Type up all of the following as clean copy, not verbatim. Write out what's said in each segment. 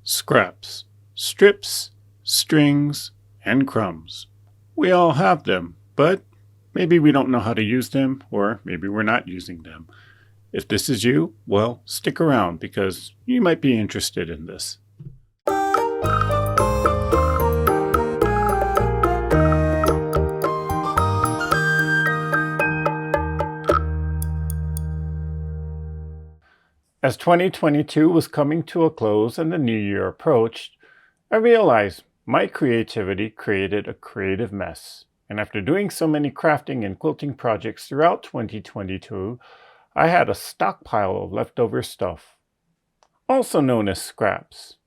Scraps, strips, strings, and crumbs. We all have them, but maybe we don't know how to use them, or maybe we're not using them. If this is you, well, stick around because you might be interested in this. As 2022 was coming to a close and the new year approached, I realized my creativity created a creative mess. And after doing so many crafting and quilting projects throughout 2022, I had a stockpile of leftover stuff, also known as scraps.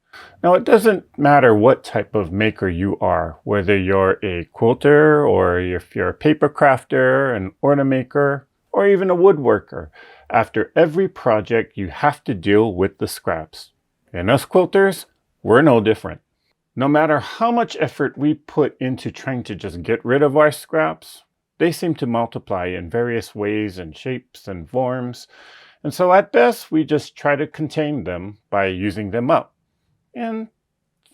Now, it doesn't matter what type of maker you are, whether you're a quilter or if you're a paper crafter, an ornament maker, or even a woodworker. After every project, you have to deal with the scraps. And us quilters, we're no different. No matter how much effort we put into trying to just get rid of our scraps, they seem to multiply in various ways and shapes and forms. And so at best, we just try to contain them by using them up. And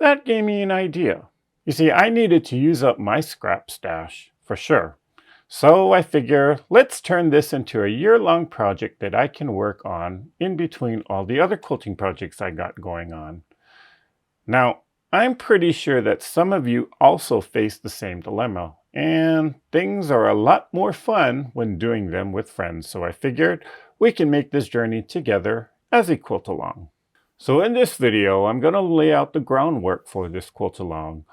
that gave me an idea. You see, I needed to use up my scrap stash, for sure. So I figure, let's turn this into a year-long project that I can work on in between all the other quilting projects I got going on. Now, I'm pretty sure that some of you also face the same dilemma, and things are a lot more fun when doing them with friends, so I figured we can make this journey together as a quilt-along. So in this video, I'm going to lay out the groundwork for this quilt-along.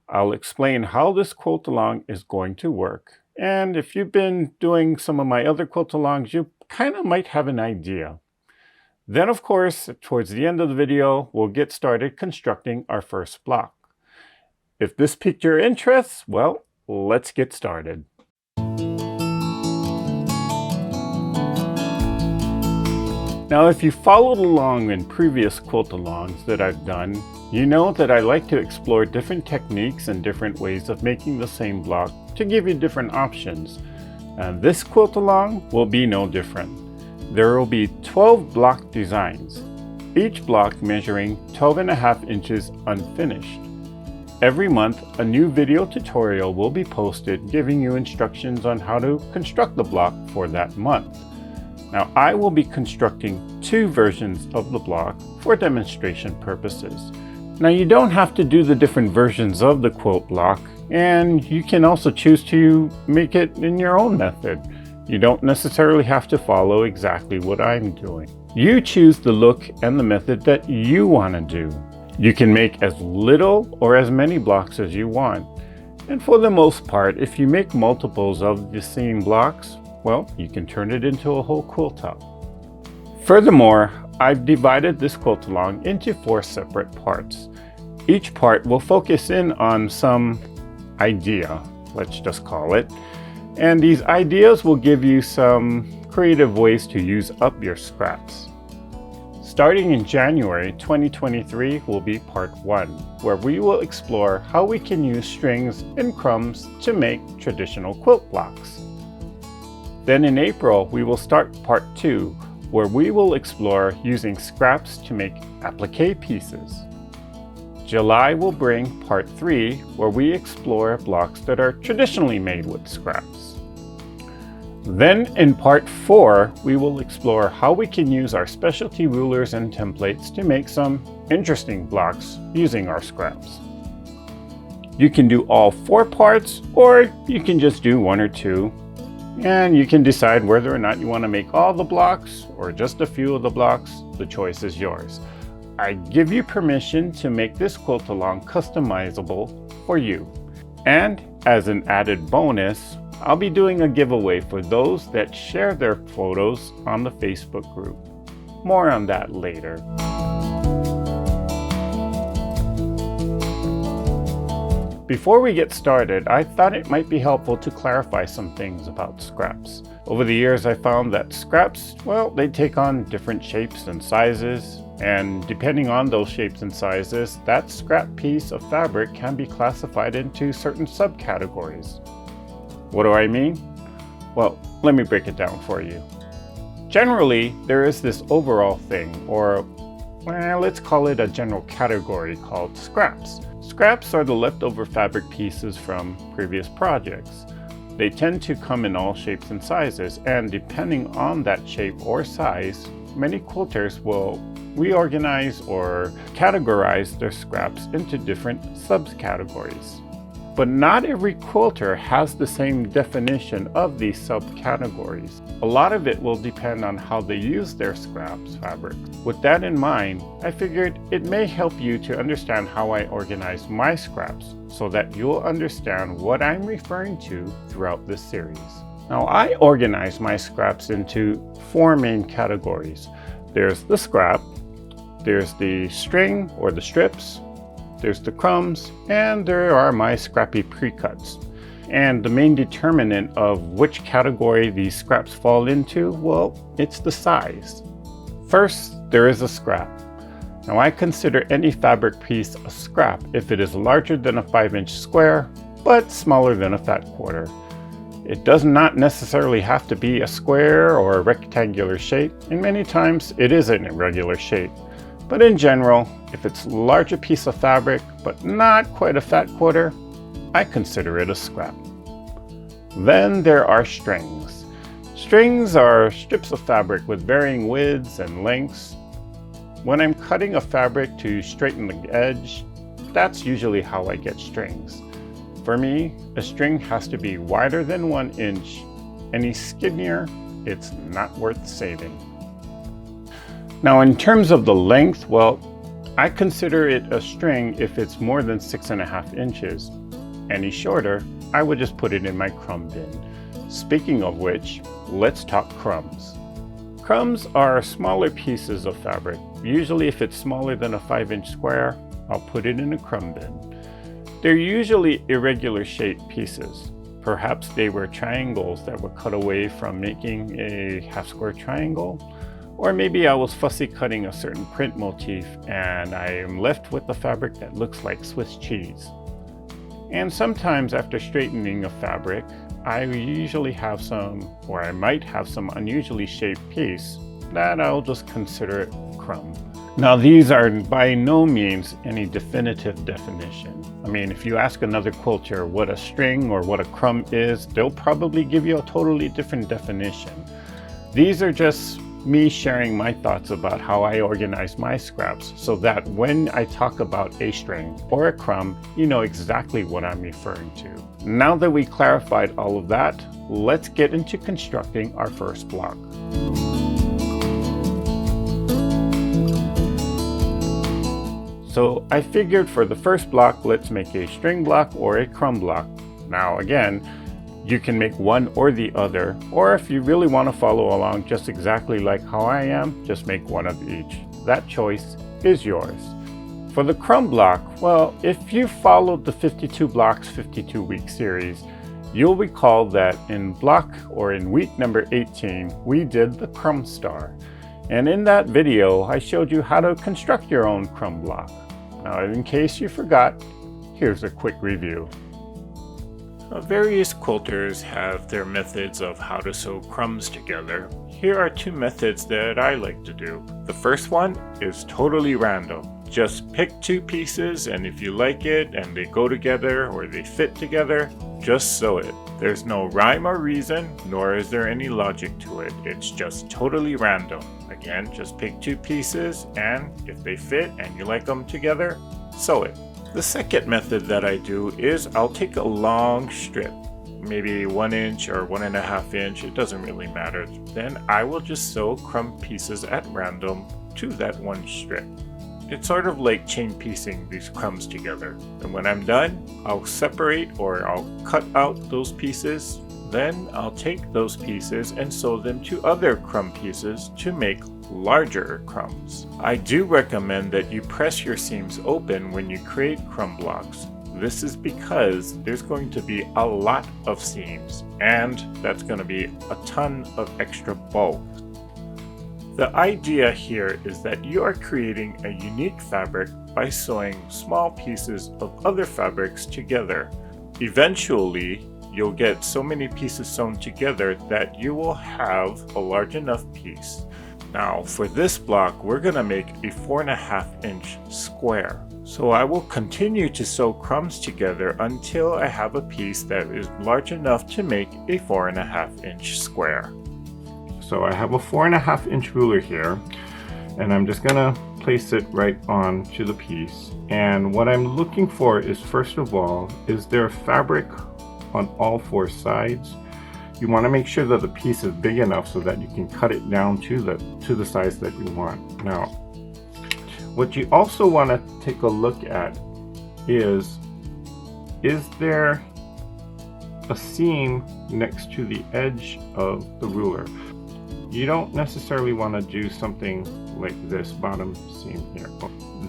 I'll explain how this quilt-along is going to work. And if you've been doing some of my other quilt-alongs, you kind of might have an idea. Then, of course, towards the end of the video, we'll get started constructing our first block. If this piqued your interest, well, let's get started. Now, if you followed along in previous quilt-alongs that I've done, you know that I like to explore different techniques and different ways of making the same block to give you different options. And this quilt-along will be no different. There will be 12 block designs, each block measuring 12.5 inches unfinished. Every month, a new video tutorial will be posted giving you instructions on how to construct the block for that month. Now, I will be constructing 2 versions of the block for demonstration purposes. Now, you don't have to do the different versions of the quilt block, and you can also choose to make it in your own method. You don't necessarily have to follow exactly what I'm doing. You choose the look and the method that you want to do. You can make as little or as many blocks as you want. And for the most part, if you make multiples of the same blocks, well, you can turn it into a whole quilt top. Furthermore, I've divided this quilt-along into 4 separate parts. Each part will focus in on some idea, let's just call it, and these ideas will give you some creative ways to use up your scraps. Starting in January 2023 will be part 1, where we will explore how we can use strings and crumbs to make traditional quilt blocks. Then in April, we will start part 2, where we will explore using scraps to make applique pieces. July will bring part 3, where we explore blocks that are traditionally made with scraps. Then in part 4, we will explore how we can use our specialty rulers and templates to make some interesting blocks using our scraps. You can do all 4 parts, or you can just do 1 or 2. And you can decide whether or not you want to make all the blocks or just a few of the blocks. The choice is yours. I give you permission to make this quilt-along customizable for you. And as an added bonus, I'll be doing a giveaway for those that share their photos on the Facebook group. More on that later. Before we get started, I thought it might be helpful to clarify some things about scraps. Over the years, I found that scraps, well, they take on different shapes and sizes, and depending on those shapes and sizes, that scrap piece of fabric can be classified into certain subcategories. What do I mean? Well, let me break it down for you. Generally, there is this overall thing, or well, let's call it a general category called scraps. Scraps are the leftover fabric pieces from previous projects. They tend to come in all shapes and sizes, and depending on that shape or size, many quilters will reorganize or categorize their scraps into different subcategories. But not every quilter has the same definition of these subcategories. A lot of it will depend on how they use their scraps fabric. With that in mind, I figured it may help you to understand how I organize my scraps so that you'll understand what I'm referring to throughout this series. Now, I organize my scraps into 4 main categories. There's the scrap, there's the string or the strips, there's the crumbs, and there are my scrappy pre-cuts. And the main determinant of which category these scraps fall into, well, it's the size. First, there is a scrap. Now, I consider any fabric piece a scrap if it is larger than a 5-inch square, but smaller than a fat quarter. It does not necessarily have to be a square or a rectangular shape, and many times it is an irregular shape. But in general, if it's a larger piece of fabric, but not quite a fat quarter, I consider it a scrap. Then there are strings. Strings are strips of fabric with varying widths and lengths. When I'm cutting a fabric to straighten the edge, that's usually how I get strings. For me, a string has to be wider than 1 inch. Any skinnier, it's not worth saving. Now, in terms of the length, well, I consider it a string if it's more than 6.5 inches. Any shorter, I would just put it in my crumb bin. Speaking of which, let's talk crumbs. Crumbs are smaller pieces of fabric. Usually if it's smaller than a 5-inch square, I'll put it in a crumb bin. They're usually irregular shaped pieces. Perhaps they were triangles that were cut away from making a half-square triangle. Or maybe I was fussy cutting a certain print motif and I am left with a fabric that looks like Swiss cheese. And sometimes after straightening a fabric, I usually have I might have some unusually shaped piece that I'll just consider it crumb. Now, these are by no means any definitive definition. I mean, if you ask another quilter what a string or what a crumb is, they'll probably give you a totally different definition. These are just me sharing my thoughts about how I organize my scraps so that when I talk about a string or a crumb, you know exactly what I'm referring to. Now that we clarified all of that, let's get into constructing our first block. So I figured for the first block, let's make a string block or a crumb block. Now again, you can make one or the other, or if you really want to follow along just exactly like how I am, just make one of each. That choice is yours. For the crumb block, well, if you followed the 52 blocks 52 week series, you'll recall that in week number 18, we did the crumb star. And in that video, I showed you how to construct your own crumb block. Now, in case you forgot, here's a quick review. Various quilters have their methods of how to sew crumbs together. Here are 2 methods that I like to do. The first one is totally random. Just pick 2 pieces, and if you like it and they go together or they fit together, just sew it. There's no rhyme or reason, nor is there any logic to it. It's just totally random. Again, just pick 2 pieces, and if they fit and you like them together, sew it. The second method that I do is I'll take a long strip, maybe 1 inch or 1.5 inch, it doesn't really matter. Then I will just sew crumb pieces at random to that one strip. It's sort of like chain piecing these crumbs together. And when I'm done, I'll separate or I'll cut out those pieces. Then I'll take those pieces and sew them to other crumb pieces to make larger crumbs. I do recommend that you press your seams open when you create crumb blocks. This is because there's going to be a lot of seams, and that's going to be a ton of extra bulk. The idea here is that you are creating a unique fabric by sewing small pieces of other fabrics together. Eventually, you'll get so many pieces sewn together that you will have a large enough piece. Now for this block, we're gonna make a 4.5 inch square. So I will continue to sew crumbs together until I have a piece that is large enough to make a 4.5 inch square. So I have a 4.5 inch ruler here, and I'm just gonna place it right onto the piece. And what I'm looking for is, first of all, is there fabric on all 4 sides? You want to make sure that the piece is big enough so that you can cut it down to the size that you want. Now, what you also want to take a look at is there a seam next to the edge of the ruler? You don't necessarily want to do something like this bottom seam here.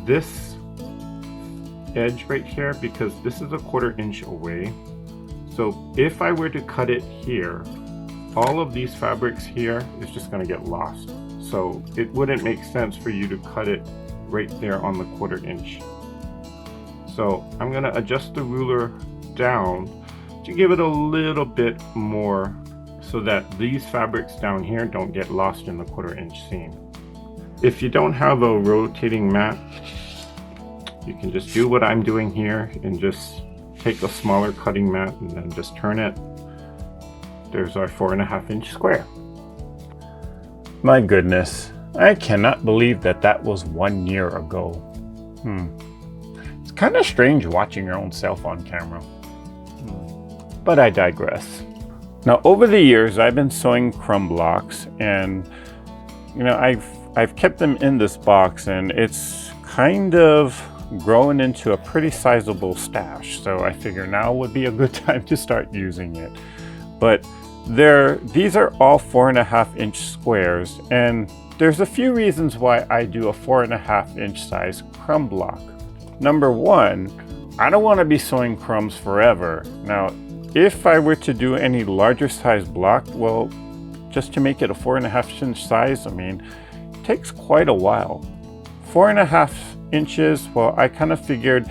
This edge right here, because this is a 1/4 inch away. So if I were to cut it here, all of these fabrics here is just going to get lost. So it wouldn't make sense for you to cut it right there on the 1/4 inch. So I'm going to adjust the ruler down to give it a little bit more so that these fabrics down here don't get lost in the 1/4 inch seam. If you don't have a rotating mat, you can just do what I'm doing here and just take a smaller cutting mat and then just turn it. There's our 4.5 inch square. My goodness, I cannot believe that that was 1 year ago. It's kind of strange watching your own self on camera. But I digress. Now, over the years, I've been sewing crumb blocks, and you know, I've kept them in this box, and it's kind of grown into a pretty sizable stash. So I figure now would be a good time to start using it. But these are all 4.5 inch squares, and there's a few reasons why I do a 4.5 inch size crumb block. Number one, I don't want to be sewing crumbs forever. Now, if I were to do any larger size block, well, just to make it a 4.5 inch size, I mean, it takes quite a while. 4.5 inches, well, I kind of figured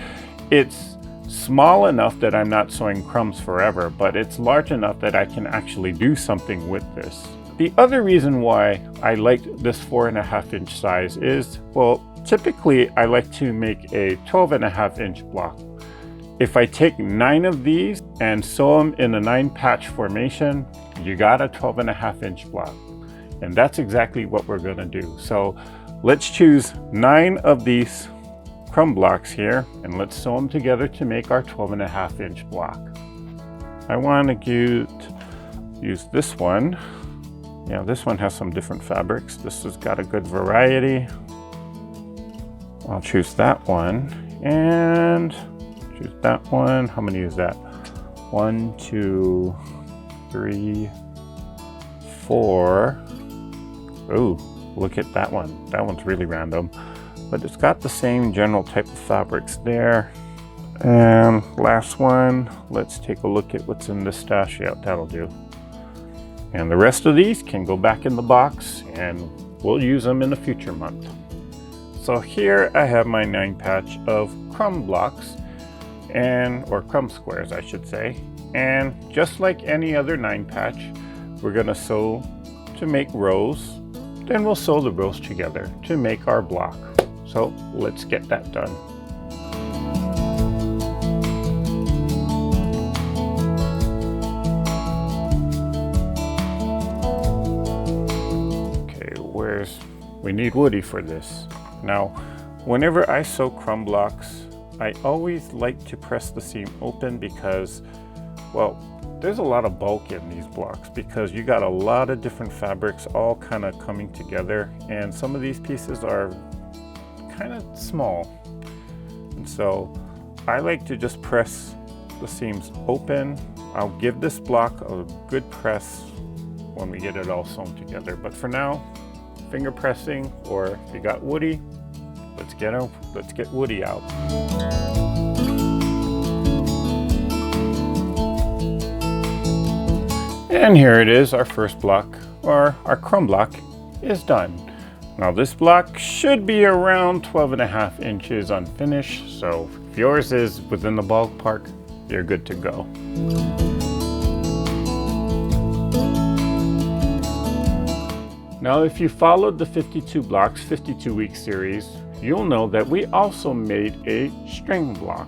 it's small enough that I'm not sewing crumbs forever, but it's large enough that I can actually do something with this. The other reason why I like this 4.5 inch size is, well, typically I like to make a 12.5 inch block. If I take 9 of these and sew them in a 9 patch formation, you got a 12.5 inch block. And that's exactly what we're gonna do. So let's choose 9 of these crumb blocks here, and let's sew them together to make our 12.5 inch block. I want to use this one. Yeah, this one has some different fabrics. This has got a good variety. I'll choose that one and choose that one. How many is that? 1, 2, 3, 4. Oh, look at that one. That one's really random, but it's got the same general type of fabrics there. And last one, let's take a look at what's in this stash. Yeah, that'll do. And the rest of these can go back in the box, and we'll use them in a future month. So here I have my 9 patch of crumb blocks, or crumb squares I should say. And just like any other 9 patch, we're gonna sew to make rows. Then we'll sew the rows together to make our block. So let's get that done. We need Woody for this. Now, whenever I sew crumb blocks, I always like to press the seam open because, well, there's a lot of bulk in these blocks because you got a lot of different fabrics all kind of coming together, and some of these pieces are kind of small. And so I like to just press the seams open. I'll give this block a good press when we get it all sewn together. But for now, finger pressing, or if you got Woody, let's get Woody out. And here it is, our first block, or our crumb block is done. Now this block should be around 12.5 inches unfinished, so if yours is within the ballpark, you're good to go. Now, if you followed the 52 Blocks 52-week series, you'll know that we also made a string block.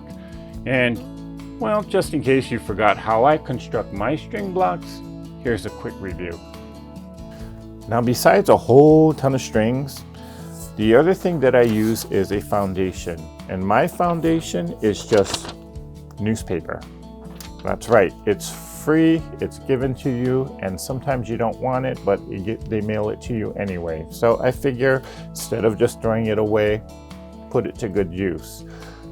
And, well, just in case you forgot how I construct my string blocks, here's a quick review. Now, besides a whole ton of strings, the other thing that I use is a foundation. And my foundation is just newspaper. That's right, it's free, it's given to you, and sometimes you don't want it, but they mail it to you anyway. So I figure instead of just throwing it away, put it to good use.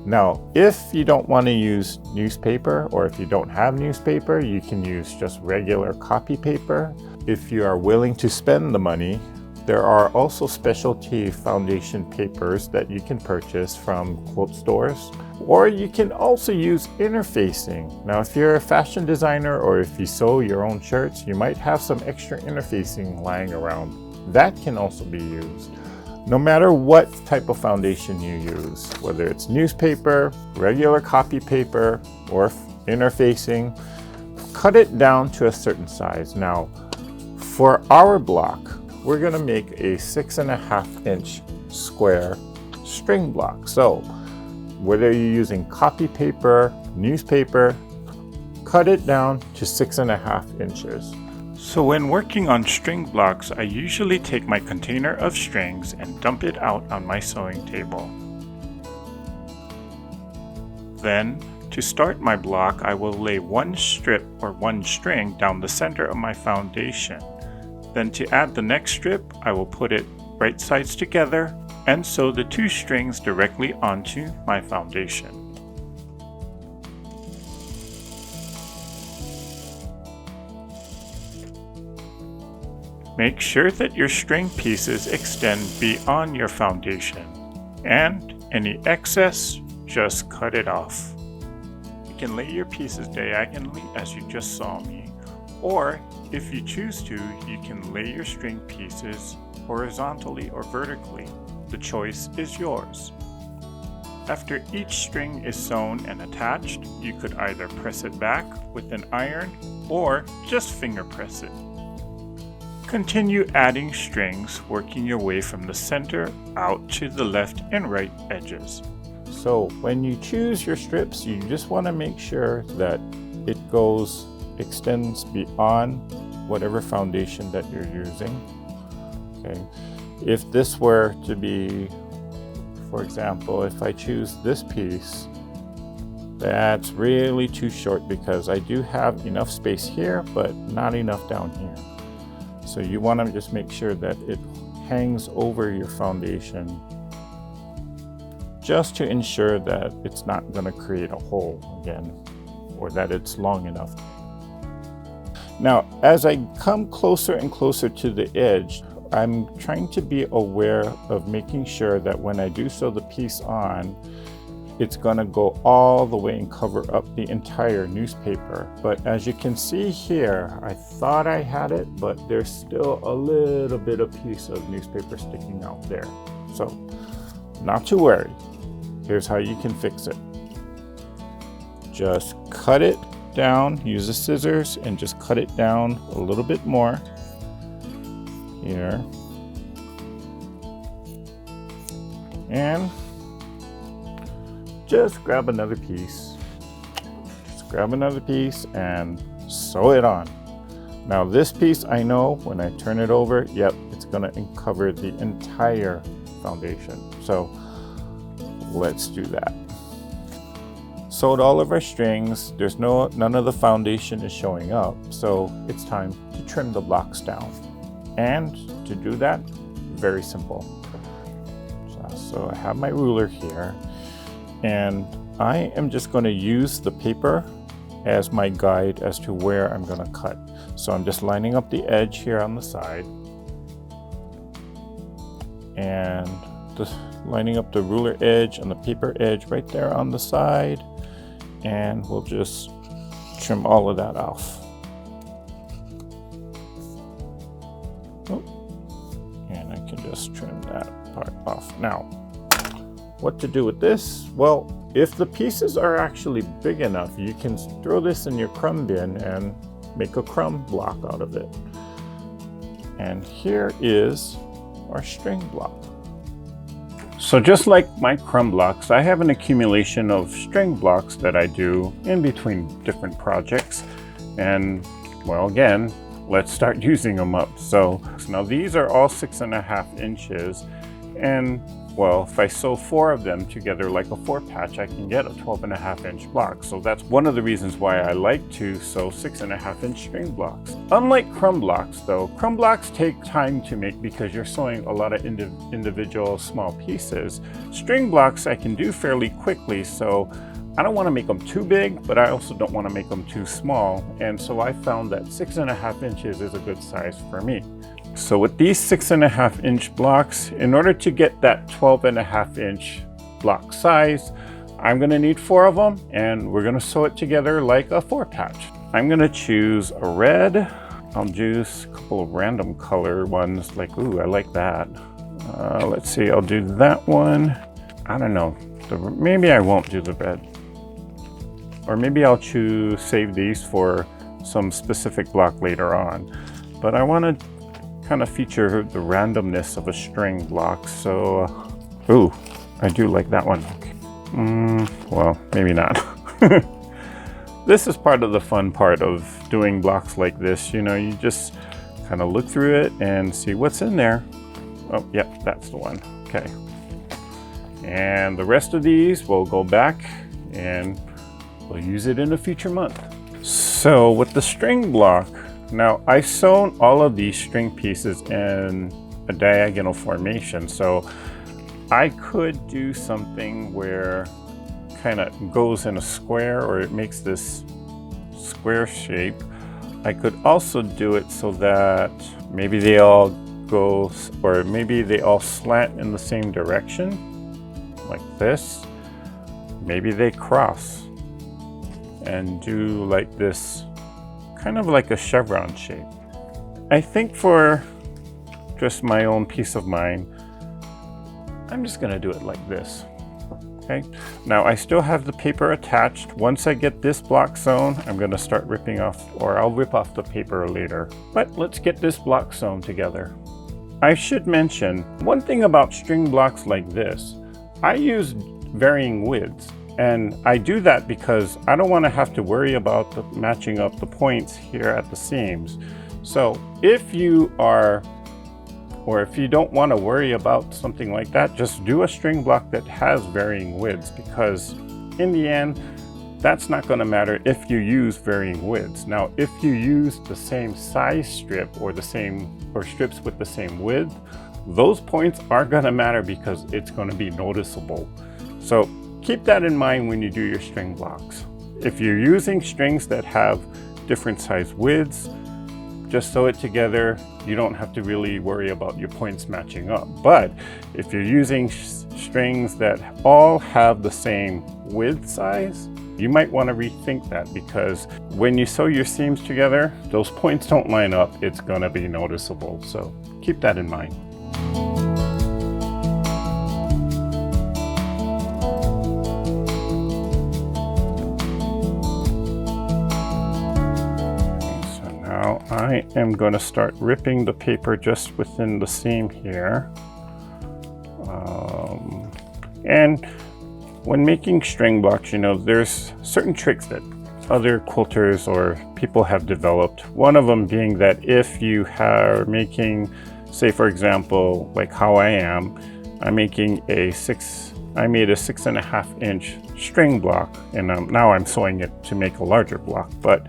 Now, if you don't want to use newspaper, or if you don't have newspaper, you can use just regular copy paper. If you are willing to spend the money, there are also specialty foundation papers that you can purchase from quilt stores, or you can also use interfacing. Now, if you're a fashion designer or if you sew your own shirts, you might have some extra interfacing lying around. That can also be used. No matter what type of foundation you use, whether it's newspaper, regular copy paper, or interfacing, cut it down to a certain size. Now, for our block, we're going to make a 6.5 inch square string block. So whether you're using copy paper, newspaper, cut it down to 6.5 inches. So when working on string blocks, I usually take my container of strings and dump it out on my sewing table. Then, to start my block, I will lay one strip or one string down the center of my foundation. Then to add the next strip, I will put it right sides together and sew the two strings directly onto my foundation. Make sure that your string pieces extend beyond your foundation, and any excess, just cut it off. You can lay your pieces diagonally as you just saw me, or if you choose to, you can lay your string pieces horizontally or vertically. The choice is yours. After each string is sewn and attached, you could either press it back with an iron or just finger press it. Continue adding strings, working your way from the center out to the left and right edges. So when you choose your strips, you just want to make sure that it extends beyond whatever foundation that you're using. Okay, if this were to be, for example, if I choose this piece, that's really too short because I do have enough space here, but not enough down here. So you want to just make sure that it hangs over your foundation, just to ensure that it's not going to create a hole again, or that it's long enough. Now, as I come closer and closer to the edge, I'm trying to be aware of making sure that when I do sew the piece on, it's going to go all the way and cover up the entire newspaper. But as you can see here, I thought I had it, but there's still a little bit of piece of newspaper sticking out there. So, not to worry. Here's how you can fix it. Just cut it down, use the scissors, and just cut it down a little bit more here. And just grab another piece. Just grab another piece and sew it on. Now this piece, I know when I turn it over, yep, it's gonna cover the entire foundation. So let's do that. Sewed all of our strings. There's none of the foundation is showing up, so it's time to trim the blocks down. And to do that, very simple. So I have my ruler here, and I am just going to use the paper as my guide as to where I'm going to cut. So I'm just lining up the edge here on the side, and just lining up the ruler edge and the paper edge right there on the side, and we'll just trim all of that off. And I can just trim that part off. Now, what to do with this? Well, if the pieces are actually big enough, you can throw this in your crumb bin and make a crumb block out of it. And here is our string block. So just like my crumb blocks, I have an accumulation of string blocks that I do in between different projects. And well, again, let's start using them up. So now these are all 6.5 inches. And well, if I sew 4 of them together like a 4-patch, I can get a 12.5 inch block. So that's one of the reasons why I like to sew 6.5 inch string blocks. Unlike crumb blocks though, crumb blocks take time to make because you're sewing a lot of individual small pieces. String blocks I can do fairly quickly, so I don't want to make them too big, but I also don't want to make them too small. And so I found that 6.5 inches is a good size for me. So with these 6.5 inch blocks, in order to get that 12.5 inch block size, I'm going to need 4 of them, and we're going to sew it together like a 4-patch. I'm going to choose a red. I'll choose a couple of random color ones, like, ooh, I like that. Let's see, I'll do that one. I don't know, maybe I won't do the red. Or maybe I'll save these for some specific block later on. But I want to kind of feature the randomness of a string block. So, ooh, I do like that one. Well, maybe not. This is part of the fun part of doing blocks like this. You know, you just kind of look through it and see what's in there. Oh, yep, that's the one. Okay. And the rest of these will go back and we'll use it in a future month. So with the string block, now I've sewn all of these string pieces in a diagonal formation. So I could do something where it kind of goes in a square, or it makes this square shape. I could also do it so that maybe they all go, or maybe they all slant in the same direction, like this. Maybe they cross and do like this, kind of like a chevron shape. I think for just my own peace of mind, I'm just gonna do it like this. Okay, now I still have the paper attached. Once I get this block sewn, I'm gonna start ripping off, or I'll rip off the paper later. But let's get this block sewn together. I should mention, one thing about string blocks like this, I use varying widths. And I do that because I don't want to have to worry about matching up the points here at the seams. So if you are, or if you don't want to worry about something like that, just do a string block that has varying widths, because in the end, that's not going to matter if you use varying widths. Now, if you use the same size strip or strips with the same width, those points are going to matter because it's going to be noticeable. So keep that in mind when you do your string blocks. If you're using strings that have different size widths, just sew it together. You don't have to really worry about your points matching up. But if you're using strings that all have the same width size, you might want to rethink that, because when you sew your seams together, those points don't line up. It's going to be noticeable. So keep that in mind. I am going to start ripping the paper just within the seam here. And when making string blocks, you know, there's certain tricks that other quilters or people have developed. One of them being that if you are making, say for example, like how I am, I'm making I made a 6.5 inch string block, and now I'm sewing it to make a larger block. But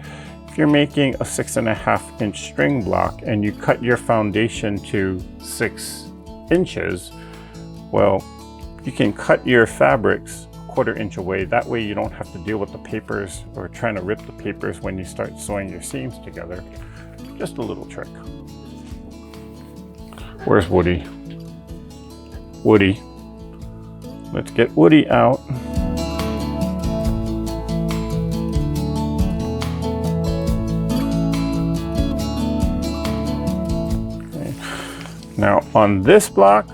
if you're making a 6.5 inch string block and you cut your foundation to 6 inches, well, you can cut your fabrics a 1/4 inch away. That way you don't have to deal with the papers or trying to rip the papers when you start sewing your seams together. Just a little trick. Where's Woody? Woody. Let's get Woody out. Now on this block,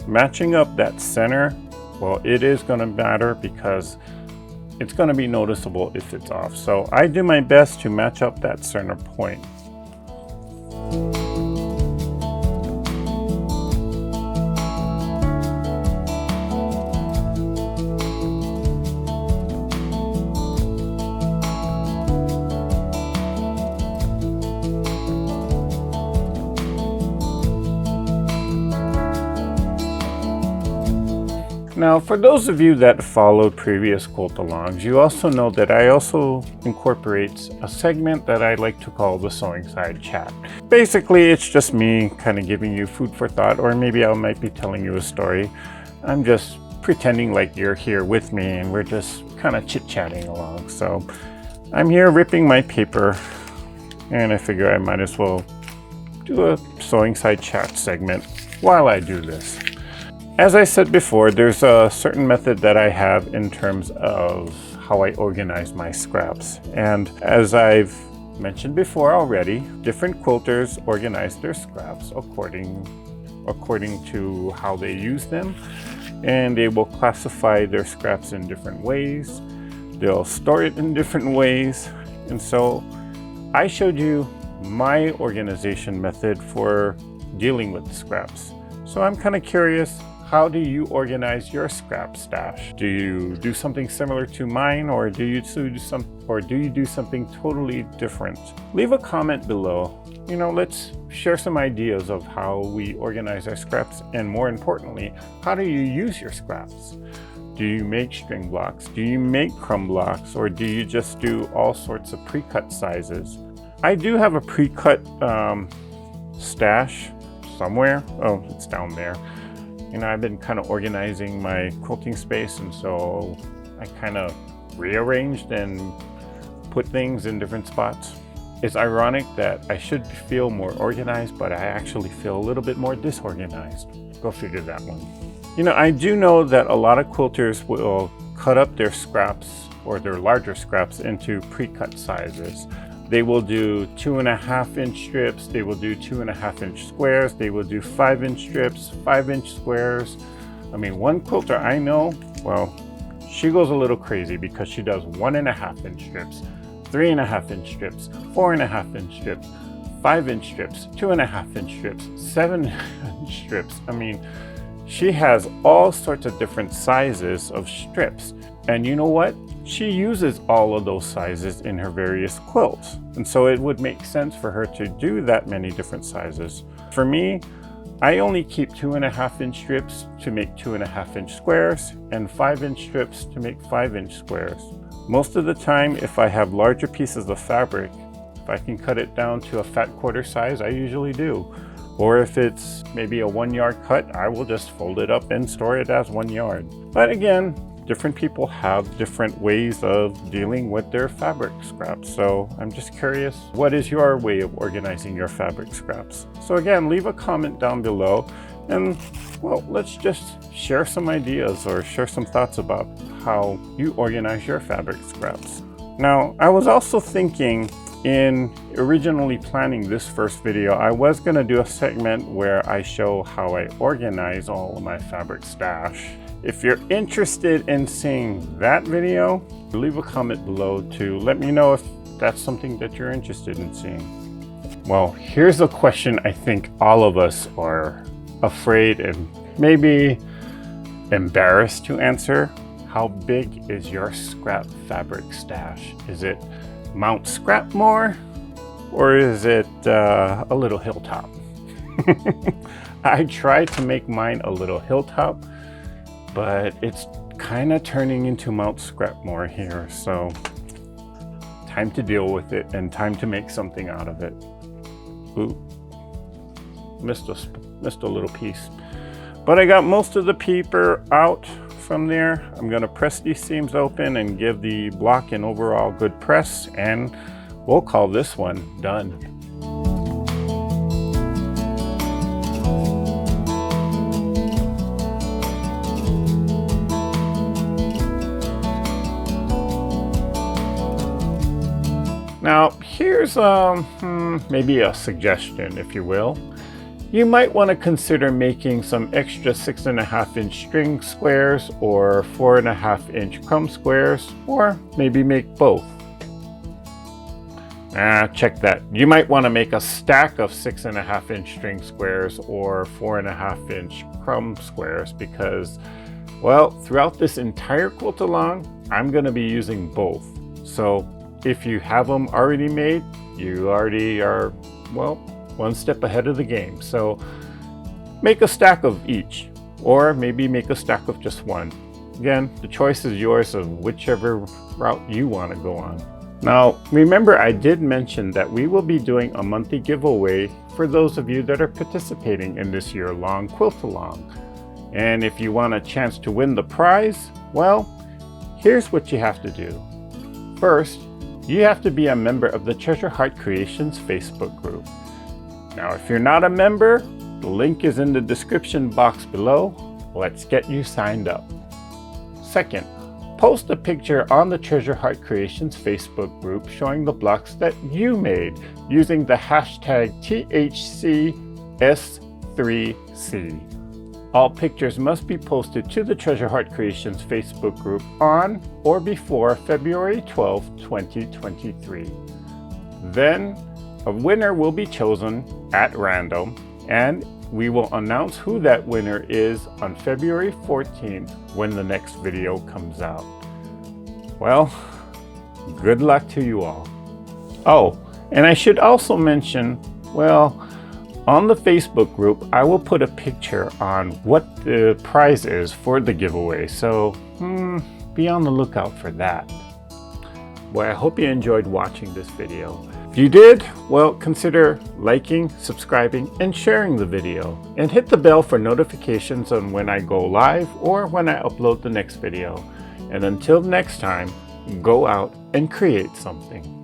matching up that center, well, it is going to matter because it's going to be noticeable if it's off. So I do my best to match up that center point. Now, for those of you that followed previous quilt-alongs, you also know that I also incorporate a segment that I like to call the Sewing Side Chat. Basically, it's just me kind of giving you food for thought, or maybe I might be telling you a story. I'm just pretending like you're here with me and we're just kind of chit-chatting along. So I'm here ripping my paper, and I figure I might as well do a Sewing Side Chat segment while I do this. As I said before, there's a certain method that I have in terms of how I organize my scraps. And as I've mentioned before already, different quilters organize their scraps according to how they use them. And they will classify their scraps in different ways. They'll store it in different ways. And so I showed you my organization method for dealing with the scraps. So I'm kind of curious, how do you organize your scrap stash? Do you do something similar to mine, or do you do something totally different? Leave a comment below. You know, let's share some ideas of how we organize our scraps, and more importantly, how do you use your scraps? Do you make string blocks? Do you make crumb blocks? Or do you just do all sorts of pre-cut sizes? I do have a pre-cut stash somewhere. Oh, it's down there. You know, I've been kind of organizing my quilting space, and so I kind of rearranged and put things in different spots. It's ironic that I should feel more organized, but I actually feel a little bit more disorganized. Go figure that one. You know, I do know that a lot of quilters will cut up their scraps or their larger scraps into pre-cut sizes. They will do 2.5-inch strips, they will do 2.5-inch squares, they will do 5-inch strips, 5-inch squares. I mean, one quilter I know, well, she goes a little crazy because she does 1.5-inch strips, 3.5-inch strips, 4.5-inch strips, 5-inch strips, 2.5-inch strips, 7-inch strips. I mean, she has all sorts of different sizes of strips. And you know what? She uses all of those sizes in her various quilts. And so it would make sense for her to do that many different sizes. For me, I only keep 2.5-inch strips to make 2.5-inch squares and 5-inch strips to make 5-inch squares. Most of the time, if I have larger pieces of fabric, if I can cut it down to a fat quarter size, I usually do. Or if it's maybe a 1-yard cut, I will just fold it up and store it as 1 yard. But again, different people have different ways of dealing with their fabric scraps. So I'm just curious, what is your way of organizing your fabric scraps? So again, leave a comment down below, and well, let's just share some ideas or share some thoughts about how you organize your fabric scraps. Now, I was also thinking, in originally planning this first video, I was going to do a segment where I show how I organize all of my fabric stash. If you're interested in seeing that video, leave a comment below to let me know if that's something that you're interested in seeing. Well, here's a question I think all of us are afraid and maybe embarrassed to answer. How big is your scrap fabric stash? Is it Mount Scrapmore, or is it a little hilltop? I tried to make mine a little hilltop, but it's kind of turning into Mount Scrapmore here, so time to deal with it and time to make something out of it. Ooh, missed a little piece. But I got most of the paper out from there. I'm going to press these seams open and give the block an overall good press, and we'll call this one done. Now, here's maybe a suggestion, if you will. You might want to consider making some extra 6.5-inch string squares or 4.5-inch crumb squares, or maybe make both. Check that. You might want to make a stack of 6.5-inch string squares or 4.5-inch crumb squares because, well, throughout this entire quilt along, I'm going to be using both. So if you have them already made, you already are, well, one step ahead of the game. So make a stack of each. or maybe make a stack of just one. Again, the choice is yours of whichever route you want to go on. Now, remember I did mention that we will be doing a monthly giveaway for those of you that are participating in this year-long quilt-along. And if you want a chance to win the prize, well, here's what you have to do. First, you have to be a member of the Treasure Heart Creations Facebook group. Now, if you're not a member, the link is in the description box below. Let's get you signed up. Second, post a picture on the Treasure Heart Creations Facebook group showing the blocks that you made using the hashtag THCS3C. All pictures must be posted to the Treasure Heart Creations Facebook group on or before February 12, 2023. Then, a winner will be chosen at random, and we will announce who that winner is on February 14th when the next video comes out. Well, good luck to you all. Oh, and I should also mention, well, on the Facebook group, I will put a picture on what the prize is for the giveaway, so be on the lookout for that. Well, I hope you enjoyed watching this video. If you did, well, consider liking, subscribing, and sharing the video. And hit the bell for notifications on when I go live or when I upload the next video. And until next time, go out and create something.